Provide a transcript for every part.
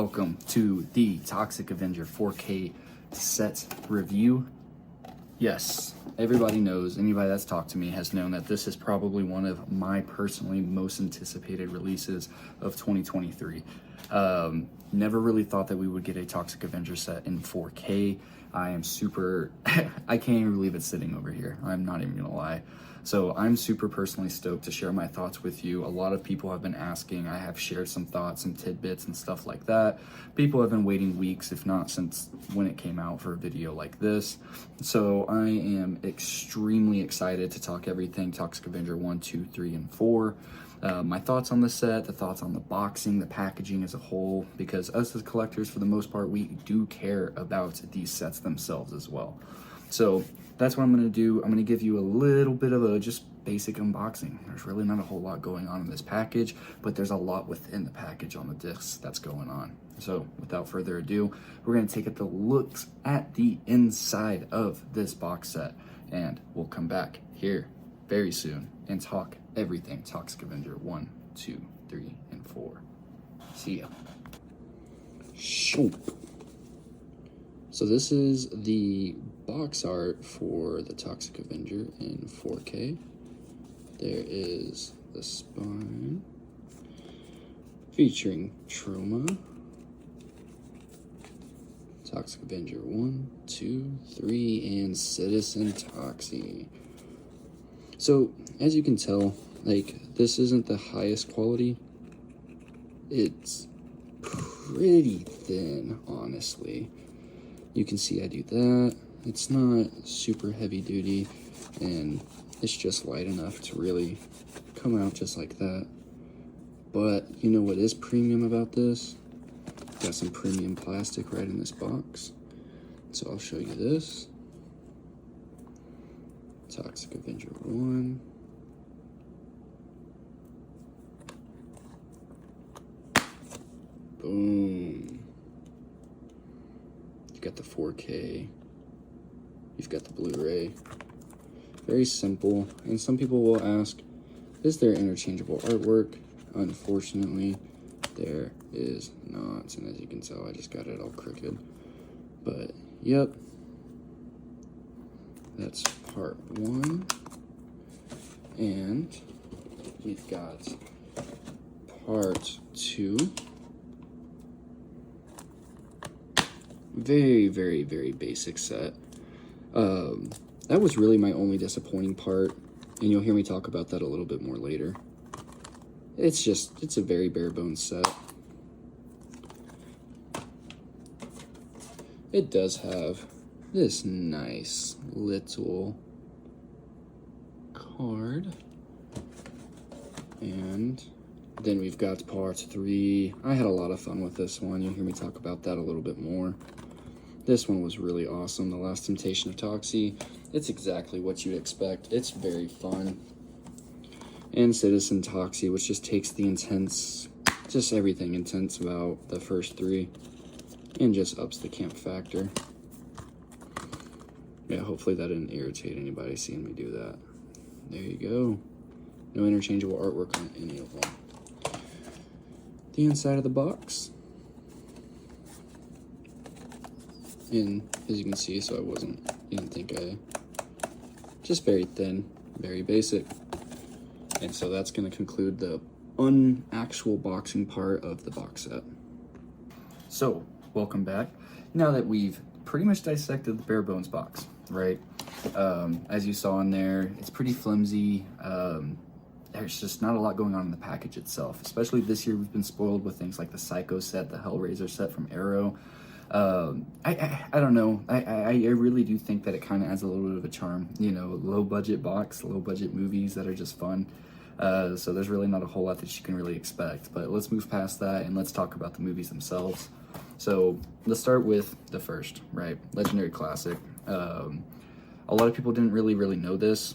welcome to the Toxic Avenger 4K set review. Yes, everybody knows, anybody that's talked to me has known that this is probably one of my personally most anticipated releases of 2023. Never really thought that we would get a Toxic Avenger set in 4K. I am super, I can't even believe it's sitting over here. I'm not even gonna lie. So I'm super personally stoked to share my thoughts with you. A lot of people have been asking. I have shared some thoughts and tidbits and stuff like that. People have been waiting weeks, if not since when it came out, for a video like this. So I am extremely excited to talk everything Toxic Avenger 1, 2, 3, and 4. My thoughts on the set, the thoughts on the boxing, the packaging as a whole, because us as collectors, for the most part, we do care about these sets themselves as well. So that's what I'm going to do. I'm going to give you a little bit of a just basic unboxing. There's really not a whole lot going on in this package, but there's a lot within the package on the discs that's going on. So without further ado, we're going to take a look at the inside of this box set, and we'll come back here very soon and talk everything Toxic Avenger 1, 2, 3, and 4. See ya. So this is the box art for the Toxic Avenger in 4K. There is the spine featuring Trauma, Toxic Avenger 1, 2, 3, and Citizen Toxie. So as you can tell, like, this isn't the highest quality. It's pretty thin, honestly. You can see I do that. It's not super heavy duty, and it's just light enough to really come out just like that. But you know what is premium about this? Got some premium plastic right in this box. So I'll show you this. Toxic Avenger 1. Boom. You've got the 4K. You've got the Blu-ray. Very simple. And some people will ask, is there interchangeable artwork? Unfortunately, there is not. And as you can tell, I just got it all crooked. But, yep. That's part 1. And we've got part 2. Very, very, very basic set. That was really my only disappointing part, and you'll hear me talk about that a little bit more later. It's a very bare bones set. It does have this nice little card, and then we've got part 3. I had a lot of fun with this one. You'll hear me talk about that a little bit more. This one was really awesome. The Last Temptation of Toxie. It's exactly what you'd expect. It's very fun. And Citizen Toxie, which just takes the intense, just everything intense about the first 3 and just ups the camp factor. Yeah, hopefully that didn't irritate anybody seeing me do that. There you go. No interchangeable artwork on any of them. The inside of the box. And as you can see, so you didn't think just very thin, very basic. And so that's going to conclude the actual boxing part of the box set. So, welcome back. Now that we've pretty much dissected the bare bones box, right? As you saw in there, it's pretty flimsy. There's just not a lot going on in the package itself. Especially this year, we've been spoiled with things like the Psycho set, the Hellraiser set from Arrow. I don't know. I really do think that it kind of adds a little bit of a charm. You know, low budget box, low budget movies that are just fun. So there's really not a whole lot that you can really expect. But let's move past that and let's talk about the movies themselves. So let's start with the first, right? Legendary classic. A lot of people didn't really know this.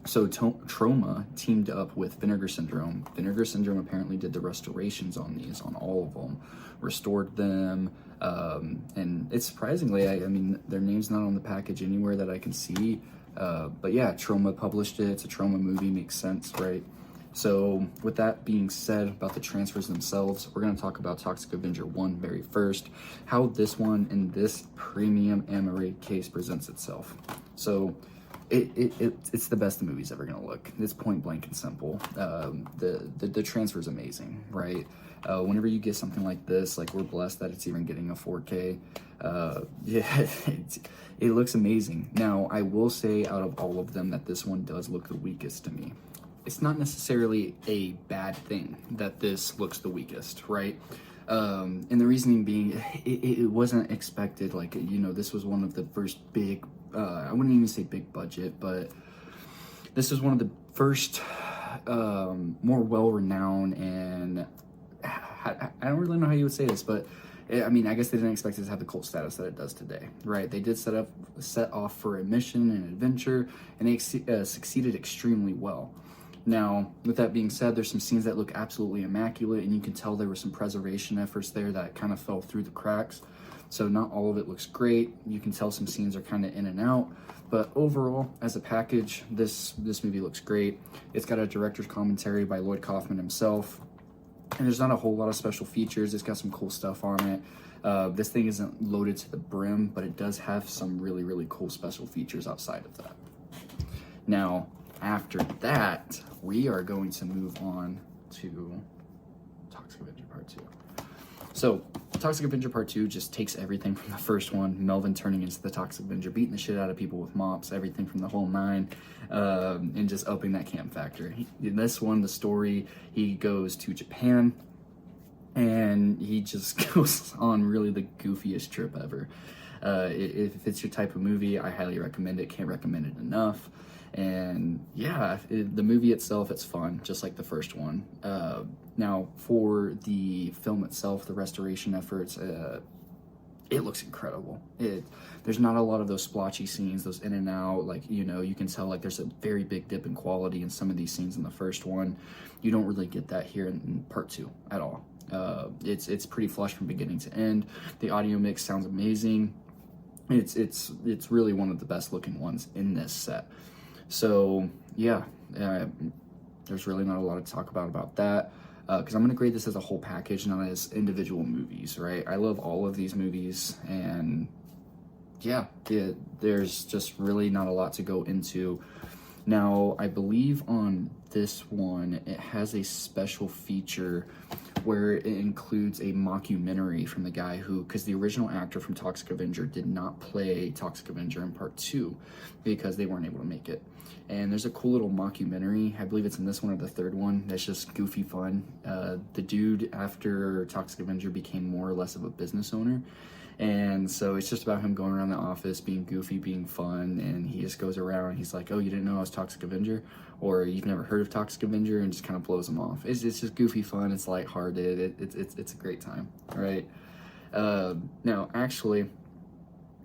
So Trauma teamed up with Vinegar Syndrome. Vinegar Syndrome apparently did the restorations on these, on all of them, restored them, and it's surprisingly, I mean, their name's not on the package anywhere that I can see, but yeah, Trauma published it. It's a Trauma movie, makes sense, right? So with that being said about the transfers themselves, we're going to talk about Toxic Avenger 1 very first, how this one in this premium Amaray case presents itself. So it's the best the movie's ever going to look. It's point blank and simple. The transfer's amazing, right? Whenever you get something like this, like we're blessed that it's even getting a 4K. Yeah, it looks amazing. Now, I will say out of all of them that this one does look the weakest to me. It's not necessarily a bad thing that this looks the weakest, right? And the reasoning being, it wasn't expected. Like, you know, this was one of the first big, I wouldn't even say big budget, but this was one of the first more well-renowned, and I don't really know how you would say this, but I mean, I guess they didn't expect it to have the cult status that it does today, right? They did set off for a mission and adventure, and they succeeded extremely well. Now, with that being said, there's some scenes that look absolutely immaculate, and you can tell there were some preservation efforts there that kind of fell through the cracks. So not all of it looks great. You can tell some scenes are kind of in and out, but overall, as a package, this movie looks great. It's got a director's commentary by Lloyd Kaufman himself, and there's not a whole lot of special features. It's got some cool stuff on it. This thing isn't loaded to the brim, but it does have some really, really cool special features outside of that. Now, after that, we are going to move on to Toxic Avenger Part 2. So, Toxic Avenger Part 2 just takes everything from the first one, Melvin turning into the Toxic Avenger, beating the shit out of people with mops, everything from the whole nine, and just upping that camp factor. In this one, the story, he goes to Japan, and he just goes on really the goofiest trip ever. If it's your type of movie, I highly recommend it. Can't recommend it enough. And yeah, the movie itself, it's fun, just like the first one. Now, for the film itself, the restoration efforts, it looks incredible. There's not a lot of those splotchy scenes, those in and out, like, you know, you can tell like there's a very big dip in quality in some of these scenes in the first one. You don't really get that here in Part 2 at all. It's pretty flush from beginning to end. The audio mix sounds amazing. It's really one of the best looking ones in this set. So yeah, there's really not a lot to talk about that, because I'm going to grade this as a whole package, not as individual movies, right? I love all of these movies, and yeah, there's just really not a lot to go into. Now, I believe on this one, it has a special feature where it includes a mockumentary from the guy who, because the original actor from Toxic Avenger did not play Toxic Avenger in Part 2 because they weren't able to make it. And there's a cool little mockumentary, I believe it's in this one or the third one, that's just goofy fun. The dude, after Toxic Avenger, became more or less of a business owner. And so it's just about him going around the office, being goofy, being fun, and he just goes around, he's like, oh, you didn't know I was Toxic Avenger? Or you've never heard of Toxic Avenger? And just kind of blows him off. It's just goofy fun, it's lighthearted, it's a great time, right? Now, actually,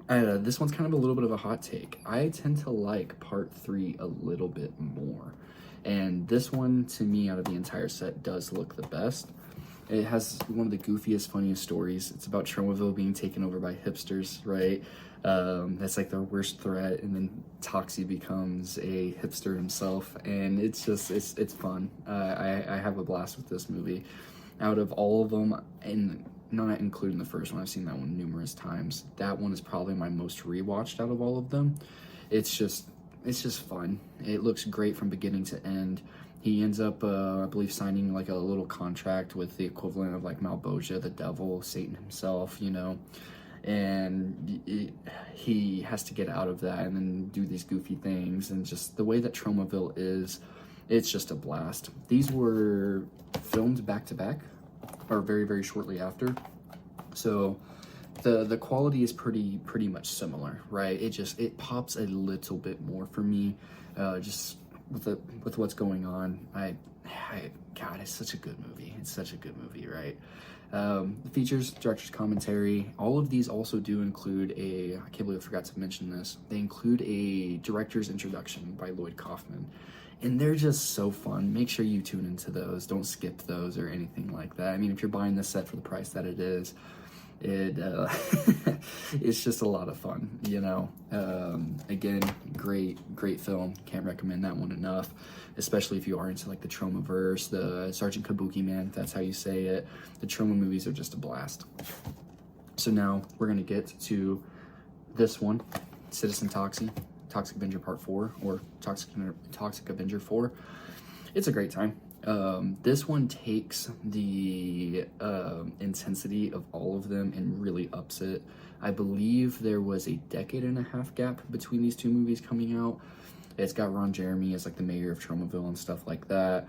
this one's kind of a little bit of a hot take. I tend to like Part 3 a little bit more. And this one, to me, out of the entire set, does look the best. It has one of the goofiest, funniest stories. It's about Tromaville being taken over by hipsters, right? That's like their worst threat, and then Toxie becomes a hipster himself, and it's fun. I have a blast with this movie. Out of all of them, and not including the first one, I've seen that one numerous times. That one is probably my most rewatched out of all of them. It's just fun. It looks great from beginning to end. He ends up, I believe, signing like a little contract with the equivalent of like Malboja, the devil, Satan himself, you know, and he has to get out of that and then do these goofy things, and just the way that Tromaville is, it's just a blast. These were filmed back to back, or very, very shortly after, so the quality is pretty much similar, right? It pops a little bit more for me, just with what's going on. God, it's such a good movie. It's such a good movie, right? The features, director's commentary, all of these also do include I can't believe I forgot to mention this, they include a director's introduction by Lloyd Kaufman, and they're just so fun. Make sure you tune into those. Don't skip those or anything like that. I mean, if you're buying this set for the price that it is, It it's just a lot of fun, you know. Again, great film. Can't recommend that one enough, especially if you are into like the Troma verse, the Sergeant Kabuki Man, if that's how you say it. The Troma movies are just a blast. So now we're gonna get to this one, Citizen Toxie, Toxic Avenger Part 4, or Toxic Avenger 4. It's a great time. This one takes the intensity of all of them and really ups it. I believe there was a 1.5 gap between these two movies coming out. It's got Ron Jeremy as like the mayor of Tromaville and stuff like that.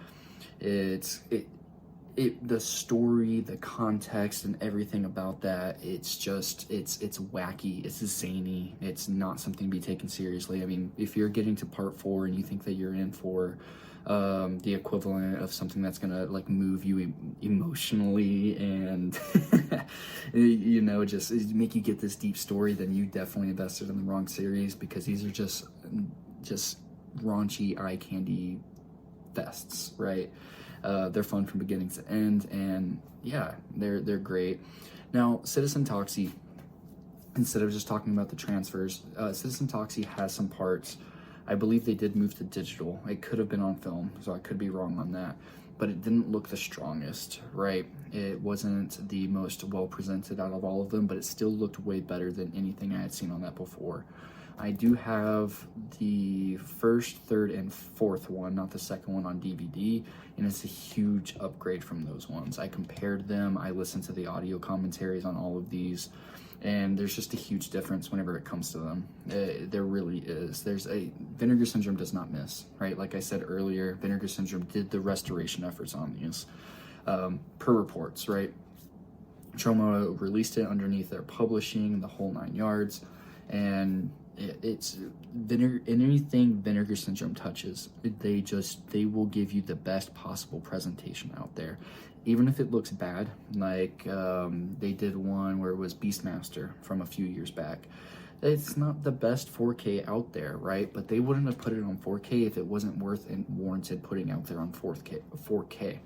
The story, the context, and everything about that, it's wacky, it's zany, it's not something to be taken seriously. I mean, if you're getting to Part 4 and you think that you're in for the equivalent of something that's gonna like move you emotionally and you know, just make you get this deep story, then you definitely invested in the wrong series, because these are just raunchy eye candy fests, right? They're fun from beginning to end, and yeah, they're great. Now, Citizen Toxie, instead of just talking about the transfers, Citizen Toxie has some parts. I believe they did move to digital. It could have been on film, so I could be wrong on that. But it didn't look the strongest, right? It wasn't the most well presented out of all of them, but it still looked way better than anything I had seen on that before. I do have the first, third, and fourth one, not the second one, on DVD, and it's a huge upgrade from those ones. I compared them, I listened to the audio commentaries on all of these, and there's just a huge difference whenever it comes to them. There really is. Vinegar Syndrome does not miss, right? Like I said earlier, Vinegar Syndrome did the restoration efforts on these, per reports, right? Troma released it underneath their publishing, the whole 9 yards, and it's anything Vinegar Syndrome touches, they will give you the best possible presentation out there, even if it looks bad. Like they did one where it was Beastmaster from a few years back. It's not the best 4K out there, right? But they wouldn't have put it on 4K if it wasn't worth and warranted putting out there on 4K.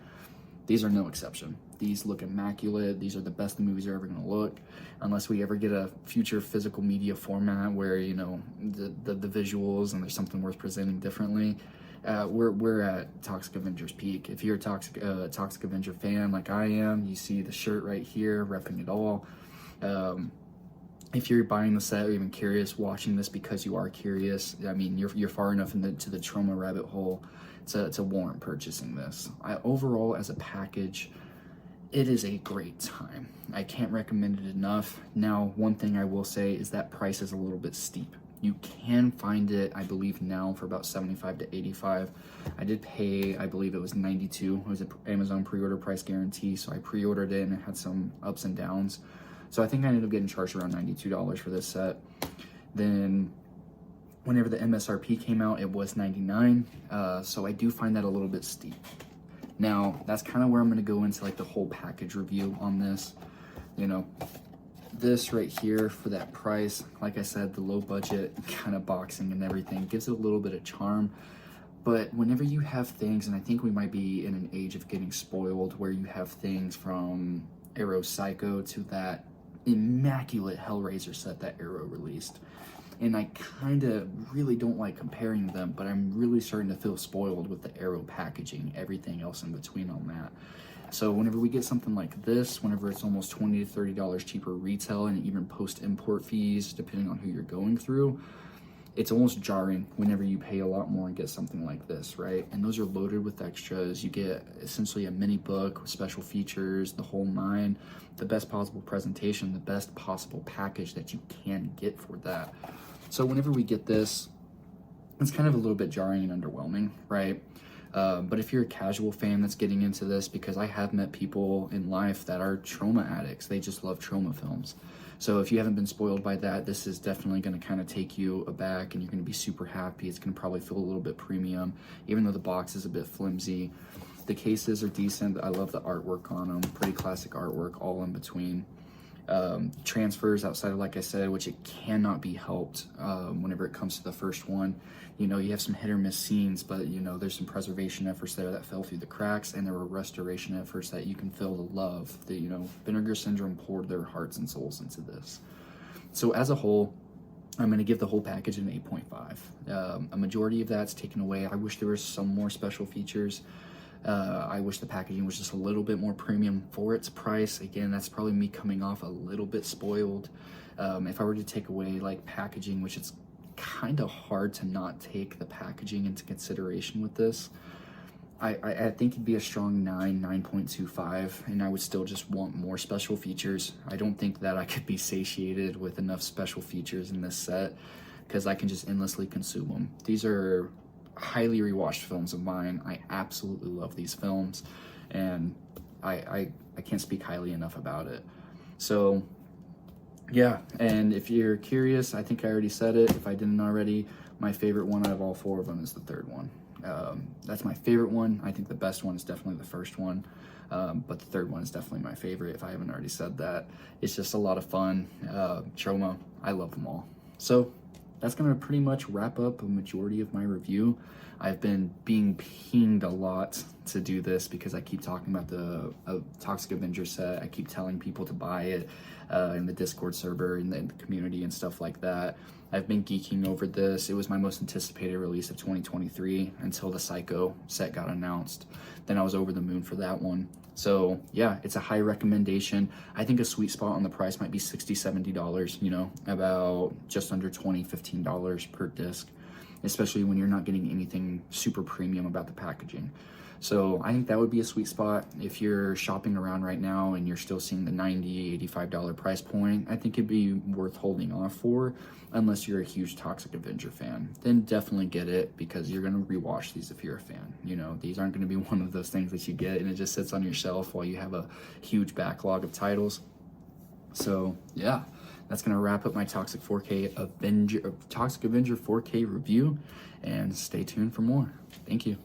These are no exception. These look immaculate. These are the best the movies are ever going to look, unless we ever get a future physical media format where, you know, the visuals and there's something worth presenting differently. We're at Toxic Avenger's peak. If you're a Toxic Avenger fan like I am, you see the shirt right here, repping it all. If you're buying the set or even curious, watching this because you are curious, I mean, you're far enough into the Troma rabbit hole to warrant purchasing this. Overall, as a package, it is a great time. I can't recommend it enough. Now, one thing I will say is that price is a little bit steep. You can find it, I believe, now for about $75 to $85. I did pay, I believe it was $92. It was an Amazon pre-order price guarantee, so I pre-ordered it and it had some ups and downs. So I think I ended up getting charged around $92 for this set. Then whenever the MSRP came out, it was $99. So I do find that a little bit steep. Now, that's kind of where I'm going to go into like the whole package review on this. You know, this right here for that price, like I said, the low budget kind of boxing and everything gives it a little bit of charm. But whenever you have things, and I think we might be in an age of getting spoiled, where you have things from Arrow Psycho to that immaculate Hellraiser set that Arrow released. And I kind of really don't like comparing them, but I'm really starting to feel spoiled with the Arrow packaging, everything else in between on that. So whenever we get something like this, whenever it's almost $20 to $30 cheaper retail, and even post-import fees, depending on who you're going through, it's almost jarring whenever you pay a lot more and get something like this, right? And those are loaded with extras. You get essentially a mini book with special features, the whole nine, the best possible presentation, the best possible package that you can get for that. So whenever we get this, it's kind of a little bit jarring and underwhelming, right? But if you're a casual fan that's getting into this, because I have met people in life that are Troma addicts, they just love Troma films. So if you haven't been spoiled by that, this is definitely going to kind of take you aback, and you're going to be super happy. It's going to probably feel a little bit premium, even though the box is a bit flimsy. The cases are decent. I love the artwork on them. Pretty classic artwork, all in between. Transfers outside of, like I said, which it cannot be helped whenever it comes to the first one. You know, you have some hit or miss scenes, but you know, there's some preservation efforts there that fell through the cracks, and there were restoration efforts that you can feel the love that, you know, Vinegar Syndrome poured their hearts and souls into this. So as a whole, I'm going to give the whole package an 8.5. A majority of that's taken away. I wish there was some more special features. I wish the packaging was just a little bit more premium for its price. Again, that's probably me coming off a little bit spoiled. If I were to take away like packaging, which it's kind of hard to not take the packaging into consideration with this, I think it'd be a strong 9.25, and I would still just want more special features. I don't think that I could be satiated with enough special features in this set, because I can just endlessly consume them. These are highly rewatched films of mine. I absolutely love these films, and I can't speak highly enough about it. So yeah, and if you're curious, I think I already said it. If I didn't already, my favorite one out of all four of them is the third one. That's my favorite one. I think the best one is definitely the first one, but the third one is definitely my favorite, if I haven't already said that. It's just a lot of fun. Troma, I love them all. So that's going to pretty much wrap up a majority of my review. I've been being pinged a lot to do this because I keep talking about the Toxic Avenger set. I keep telling people to buy it in the Discord server, in the community and stuff like that. I've been geeking over this. It was my most anticipated release of 2023 until the Psycho set got announced. Then I was over the moon for that one. So yeah, it's a high recommendation. I think a sweet spot on the price might be $60, $70, you know, about just under $20, $15 per disc, especially when you're not getting anything super premium about the packaging. So I think that would be a sweet spot. If you're shopping around right now and you're still seeing the $90, $85 price point, I think it'd be worth holding off for, unless you're a huge Toxic Avenger fan. Then definitely get it, because you're gonna rewatch these if you're a fan. You know, these aren't gonna be one of those things that you get and it just sits on your shelf while you have a huge backlog of titles. So yeah, that's gonna wrap up my Toxic Avenger 4K review, and stay tuned for more. Thank you.